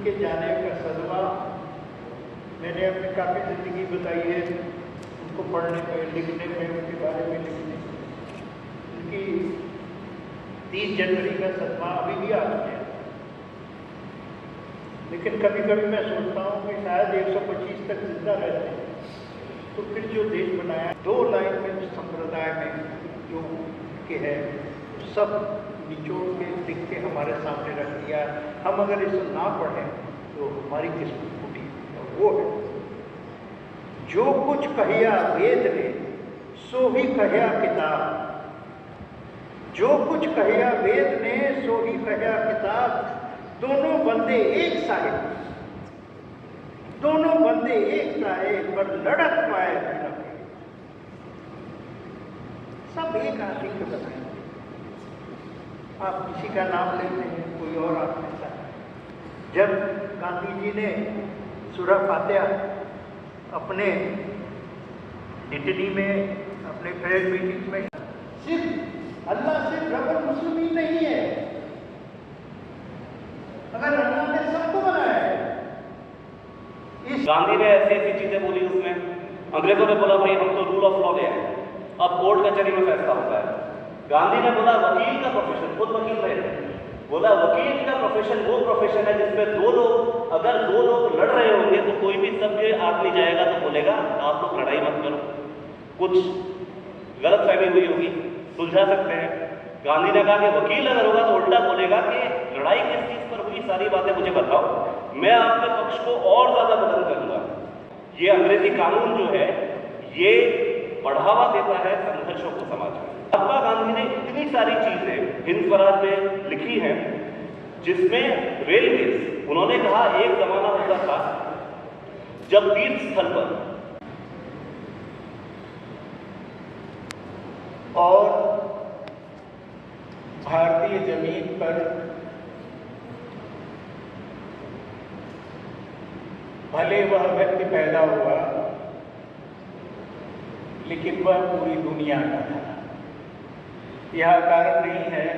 उनके जाने का सदमा मैंने अपनी काफ़ी ज़िंदगी बताई है, उनको पढ़ने में, लिखने में, उनके बारे में लिखने में। उनकी 30 जनवरी का सदमा अभी भी आ चुके हैं, लेकिन कभी कभी मैं सोचता हूँ कि शायद 125 तक जिंदा रहते हैं तो फिर जो देश बनाया 2 लाइन में संप्रदाय में जो के है सब निचोड़ के लिख के हमारे सामने रख दिया। हम अगर इसे ना पढ़ें तो हमारी किस्मत फूटी। और वो है, जो कुछ कहिया वेद ने सो ही कहिया किताब, जो कुछ कहिया वेद ने सो ही कहिया किताब, दोनों बंदे एक साहेब, दोनों बंदे एक साहेब पर लड़क पाए बिना, सब एक आदमी के बताएंगे। आप किसी का नाम लेते हैं, कोई और आप ऐसा है। जब गांधी जी ने सूरह फातिहा अपने लिटनी में, अपने प्रेयर मीटिंग में, सिर्फ अल्लाह सिर्फ रब्बुल मुस्लिमीन नहीं है, अगर अल्लाह ने सबको बनाया है। गांधी ने ऐसी ऐसी चीजें बोली उसमें, अंग्रेजों ने बोला भाई हम तो रूल ऑफ लॉ ले आए, अब कोर्ट कचहरी में फैसला होता है। गांधी ने बोला वकील का प्रोफेशन, खुद वकील रहे थे, बोला वकील का प्रोफेशन वो प्रोफेशन है जिसमें अगर दो लोग लड़ रहे होंगे तो कोई भी सबके आदमी जाएगा तो बोलेगा आप लोग लड़ाई मत करो, कुछ गलत फहमी हुई होगी, सुलझा सकते हैं। गांधी ने कहा कि वकील अगर होगा तो उल्टा बोलेगा कि लड़ाई किस चीज पर हुई, सारी बातें मुझे बताओ, मैं आपके पक्ष को और ज्यादा बुलंद करूंगा। ये अंग्रेजी कानून जो है ये बढ़ावा देता है संघर्षों को समाज में। महात्मा गांधी ने इतनी सारी चीजें हिंद स्वराज में लिखी हैं, जिसमें रेलवेज, उन्होंने कहा एक जमाना होता था जब तीर्थ स्थल पर और भारतीय जमीन पर भले वह व्यक्ति पैदा हुआ लेकिन वह पूरी दुनिया का था। यह कारण नहीं है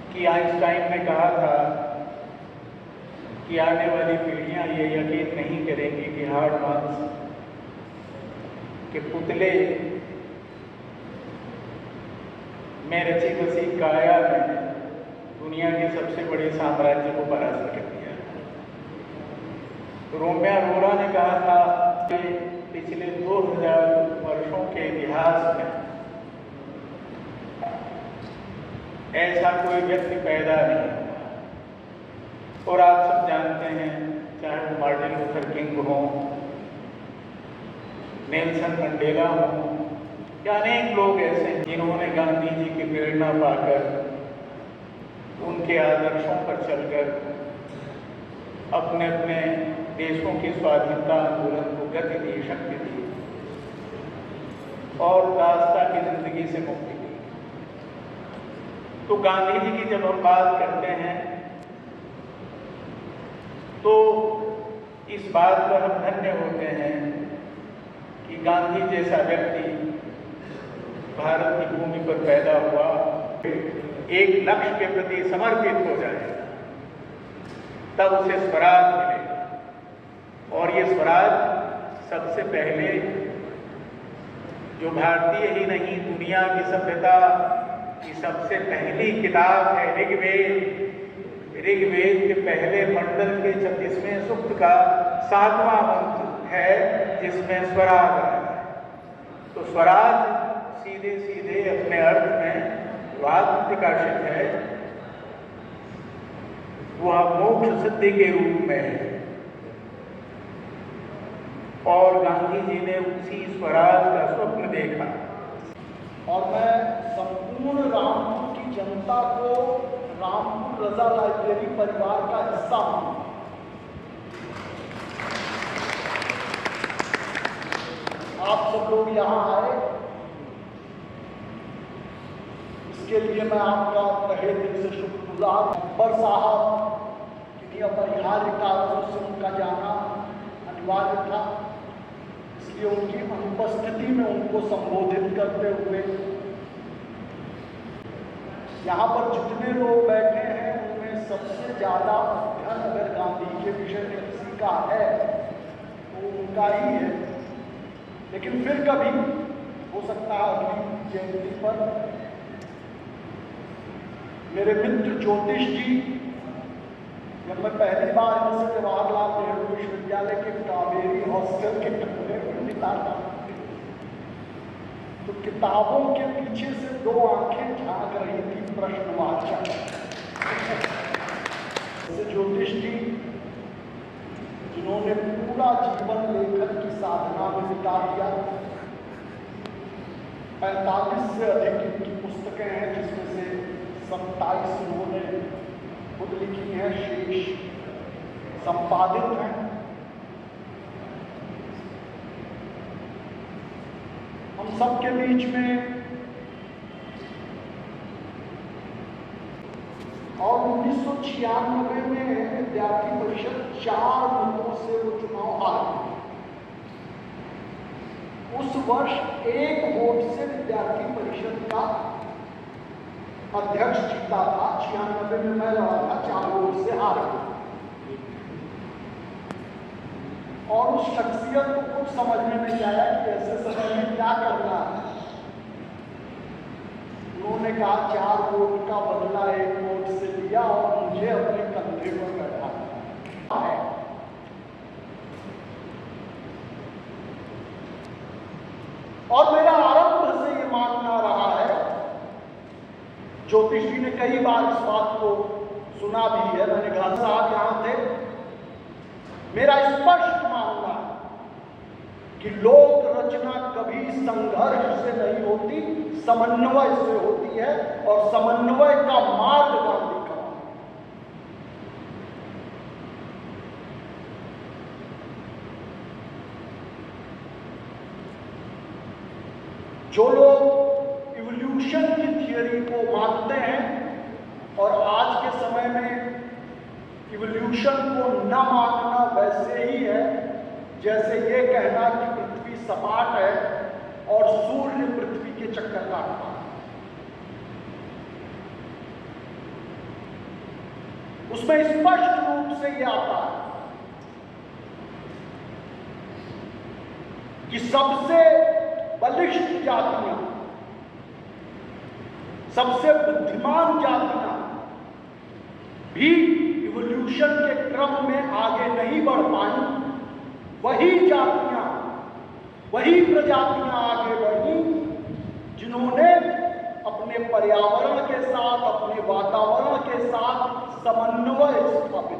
कि आइंस्टाइन ने कहा था कि आने वाली पीढ़ियां ये यकीन नहीं करेंगी कि हाड़ मांस के पुतले में रची बसी काया ने दुनिया के सबसे बड़े साम्राज्य को परास्त कर दिया। रोम्या रोरा ने कहा था कि पिछले 2000 वर्षों के इतिहास में ऐसा कोई व्यक्ति पैदा नहीं हुआ। और आप सब जानते हैं, चाहे वो मार्टिन लूथर किंग हो, नेल्सन मंडेला हो, या अनेक लोग ऐसे हैं जिन्होंने गांधी जी की प्रेरणा पाकर, उनके आदर्शों पर चलकर अपने अपने देशों की स्वाधीनता आंदोलन को गति दी, शक्ति दी और दास्ता की जिंदगी से मुक्ति दी। तो गांधी जी की जब हम बात करते हैं तो इस बात पर हम धन्य होते हैं कि गांधी जैसा व्यक्ति भारत की भूमि पर पैदा हुआ, एक लक्ष्य के प्रति समर्पित हो जाए, तब उसे स्वराज मिलेगा। और ये स्वराज सबसे पहले जो भारतीय ही नहीं दुनिया की सभ्यता की सबसे पहली किताब है ऋग्वेद। ऋग्वेद के पहले मंडल के 36वें सूक्त का 7वां मंत्र है जिसमें स्वराज आया है। तो स्वराज सीधे सीधे अपने अर्थ में वाक्प्रकाशित है, वह मोक्ष सिद्धि के रूप में है। और गांधी जी ने उसी स्वराज का स्वप्न देखा। और मैं संपूर्ण रामपुर की जनता को रामपुर रजा लाइब्रेरी परिवार का हिस्सा हूं। आप सब लोग यहाँ आए, इसके लिए मैं आपका तहे दिल से शुक्रगुजार हूं। अकबर साहब किन्हीं अपरिहार्य कारणों से उनका जाना अनिवार्य था, इसलिए उनकी अनुपस्थिति में उनको संबोधित करते हुए यहाँ पर जितने लोग बैठे हैं उनमें सबसे ज़्यादा अध्ययन अगर गांधी के विषय में किसी का है तो उनका ही है। लेकिन फिर कभी हो सकता है अगली जयंती पर मेरे मित्र ज्योतिष जी, जब मैं पहली बार इनसे जवाहरलाल नेहरू विश्वविद्यालय के कावेरी हॉस्टल के कमरे में बिता था, तो किताबों के पीछे से दो आंखें झांक रही थी प्रश्नवाचक। जैसे ज्योतिष जी जिन्होंने पूरा जीवन लेखन की साधना में बिता दिया, 45 से अधिक इनकी पुस्तकें हैं, जिसमें से 27 उन्होंने खुद लिखी हैं, शेष संपादित हैं। हम सबके बीच में और 1996 में विद्यार्थी परिषद 4 मतों से वो चुनाव हार गई। उस वर्ष 1 वोट से विद्यार्थी परिषद का अध्यक्ष जीता था। 96 में मैं लड़ा था, 4 वोट से हार गया। और उस शख्सियत को कुछ समझने में नहीं आया कि ऐसे समय में क्या करना है। उन्होंने कहा 4 वोट का बदला 1 वोट से लिया और मुझे अपने कंधे पर बैठा है। और मेरा आरंभ से ये मानना रहा है, ज्योतिष जी ने कई बार इस बात को सुना भी है, मैंने कहा साहब यहां थे, मेरा स्पष्ट मानना है कि लोक रचना कभी संघर्ष से नहीं होती, समन्वय से होती है। और समन्वय का मार्ग गांधी का। जो लोग इवोल्यूशन की थियरी को मानते हैं और आज के समय में इवोल्यूशन को न मानना वैसे ही है जैसे ये कहना कि पृथ्वी सपाट है और सूर्य पृथ्वी के चक्कर काटता है। उसमें स्पष्ट रूप से यह आता है कि सबसे बलिष्ठ जातियां, सबसे बुद्धिमान जातियां भी इवोल्यूशन के क्रम में आगे नहीं बढ़ पाई। वही जातियां, वही प्रजातियां आगे बढ़ी जिन्होंने अपने पर्यावरण के साथ, अपने वातावरण के साथ समन्वय स्थापित